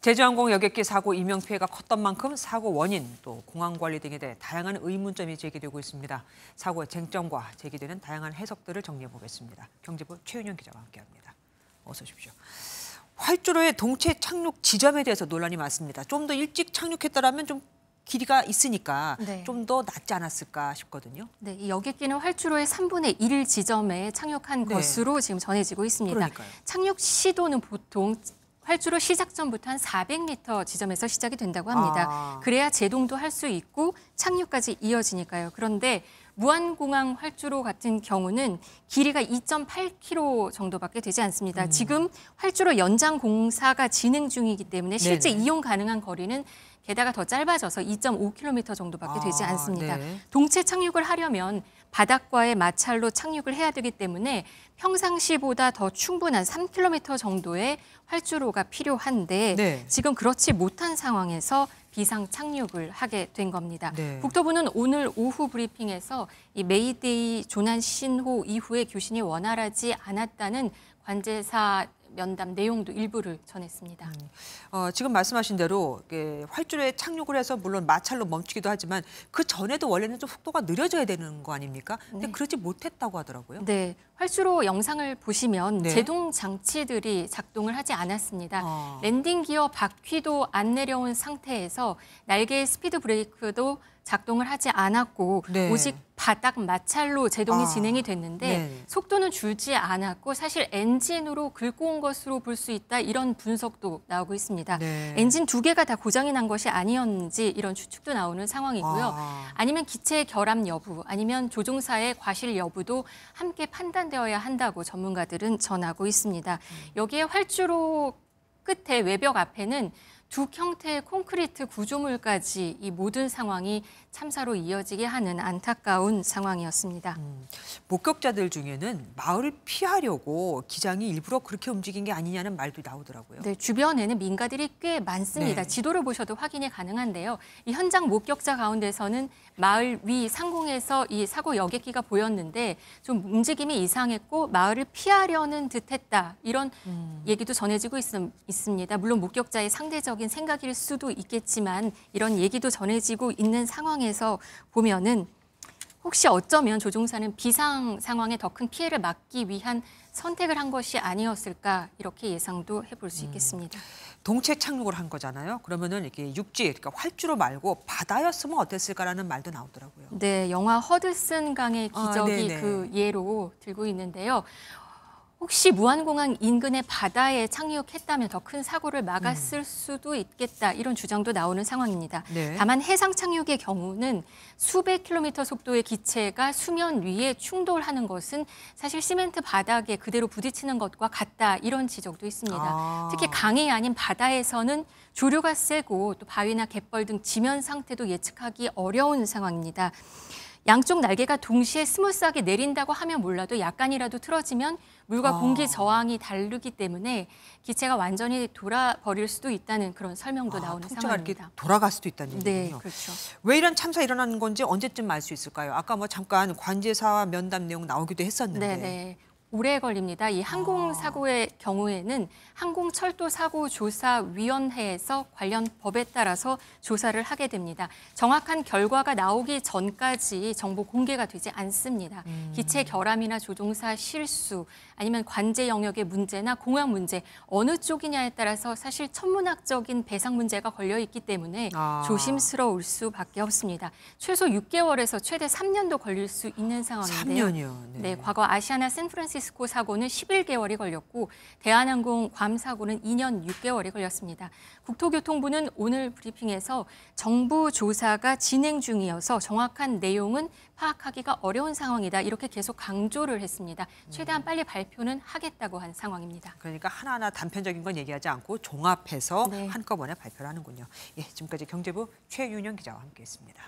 제주항공 여객기 사고 인명피해가 컸던 만큼 사고 원인, 또 공항 관리 등에 대해 다양한 의문점이 제기되고 있습니다. 사고의 쟁점과 제기되는 다양한 해석들을 정리해보겠습니다. 경제부 최윤영 기자와 함께합니다. 어서 오십시오. 활주로의 동체 착륙 지점에 대해서 논란이 많습니다. 좀 더 일찍 착륙했더라면 좀 길이가 있으니까 좀 더 낫지 않았을까 싶거든요. 네, 이 여객기는 활주로의 3분의 1 지점에 착륙한 것으로 지금 전해지고 있습니다. 그러니까요. 착륙 시도는 보통 활주로 시작점부터 한 400m 지점에서 시작이 된다고 합니다. 그래야 제동도 할 수 있고 착륙까지 이어지니까요. 그런데 무안공항 활주로 같은 경우는 길이가 2.8km 정도밖에 되지 않습니다. 지금 활주로 연장 공사가 진행 중이기 때문에 실제 이용 가능한 거리는 게다가 더 짧아져서 2.5km 정도밖에 되지 않습니다. 동체 착륙을 하려면 바닥과의 마찰로 착륙을 해야 되기 때문에 평상시보다 더 충분한 3km 정도의 활주로가 필요한데 지금 그렇지 못한 상황에서 비상 착륙을 하게 된 겁니다. 국토부는 오늘 오후 브리핑에서 이 메이데이 조난 신호 이후에 교신이 원활하지 않았다는 관제사 면담 내용도 일부를 전했습니다. 지금 말씀하신 대로 활주로에 착륙을 해서 물론 마찰로 멈추기도 하지만 그 전에도 원래는 좀 속도가 느려져야 되는 거 아닙니까? 근데 그러지 못했다고 하더라고요. 네, 활주로 영상을 보시면 제동 장치들이 작동을 하지 않았습니다. 랜딩 기어 바퀴도 안 내려온 상태에서 날개의 스피드 브레이크도 작동을 하지 않았고 오직 바닥 마찰로 제동이 진행이 됐는데 속도는 줄지 않았고 사실 엔진으로 긁고 온 것으로 볼 수 있다 이런 분석도 나오고 있습니다. 엔진 2개가 다 고장이 난 것이 아니었는지 이런 추측도 나오는 상황이고요. 아니면 기체 결함 여부 아니면 조종사의 과실 여부도 함께 판단되어야 한다고 전문가들은 전하고 있습니다. 여기에 활주로 끝에 외벽 앞에는 두 형태의 콘크리트 구조물까지 이 모든 상황이 참사로 이어지게 하는 안타까운 상황이었습니다. 목격자들 중에는 마을을 피하려고 기장이 일부러 그렇게 움직인 게 아니냐는 말도 나오더라고요. 네, 주변에는 민가들이 꽤 많습니다. 지도를 보셔도 확인이 가능한데요. 이 현장 목격자 가운데서는 마을 위 상공에서 이 사고 여객기가 보였는데 좀 움직임이 이상했고 마을을 피하려는 듯했다. 이런 얘기도 전해지고 있습니다. 물론 목격자의 상대적인 생각일 수도 있겠지만 이런 얘기도 전해지고 있는 상황에서 보면은 혹시 어쩌면 조종사는 비상 상황에 더 큰 피해를 막기 위한 선택을 한 것이 아니었을까 이렇게 예상도 해볼 수 있겠습니다. 동체 착륙을 한 거잖아요. 그러면은 이렇게 육지, 그러니까 활주로 말고 바다였으면 어땠을까라는 말도 나오더라고요. 네, 영화 허드슨 강의 기적이 그 예로 들고 있는데요. 혹시 무안공항 인근의 바다에 착륙했다면 더 큰 사고를 막았을 수도 있겠다 이런 주장도 나오는 상황입니다. 다만 해상 착륙의 경우는 수백 킬로미터 속도의 기체가 수면 위에 충돌하는 것은 사실 시멘트 바닥에 그대로 부딪히는 것과 같다 이런 지적도 있습니다. 특히 강이 아닌 바다에서는 조류가 세고 또 바위나 갯벌 등 지면 상태도 예측하기 어려운 상황입니다. 양쪽 날개가 동시에 스무스하게 내린다고 하면 몰라도 약간이라도 틀어지면 물과 공기 저항이 다르기 때문에 기체가 완전히 돌아버릴 수도 있다는 그런 설명도 나오는 상황입니다. 이렇게 돌아갈 수도 있다는 얘기군요. 네, 그렇죠. 왜 이런 참사 일어나는 건지 언제쯤 알 수 있을까요? 아까 뭐 잠깐 관제사와 면담 내용 나오기도 했었는데. 오래 걸립니다. 이 항공사고의 경우에는 항공철도사고조사위원회에서 관련 법에 따라서 조사를 하게 됩니다. 정확한 결과가 나오기 전까지 정보 공개가 되지 않습니다. 기체 결함이나 조종사 실수, 아니면 관제 영역의 문제나 공항 문제, 어느 쪽이냐에 따라서 사실 천문학적인 배상 문제가 걸려 있기 때문에 조심스러울 수밖에 없습니다. 최소 6개월에서 최대 3년도 걸릴 수 있는 상황인데요. 3년이요? 네, 과거 아시아나 샌프란시스코 사고는 11개월이 걸렸고 대한항공 괌 사고는 2년 6개월이 걸렸습니다. 국토교통부는 오늘 브리핑에서 정부 조사가 진행 중이어서 정확한 내용은 파악하기가 어려운 상황이다. 이렇게 계속 강조를 했습니다. 최대한 빨리 발표는 하겠다고 한 상황입니다. 그러니까 하나하나 단편적인 건 얘기하지 않고 종합해서 한꺼번에 발표를 하는군요. 예, 지금까지 경제부 최윤영 기자와 함께했습니다.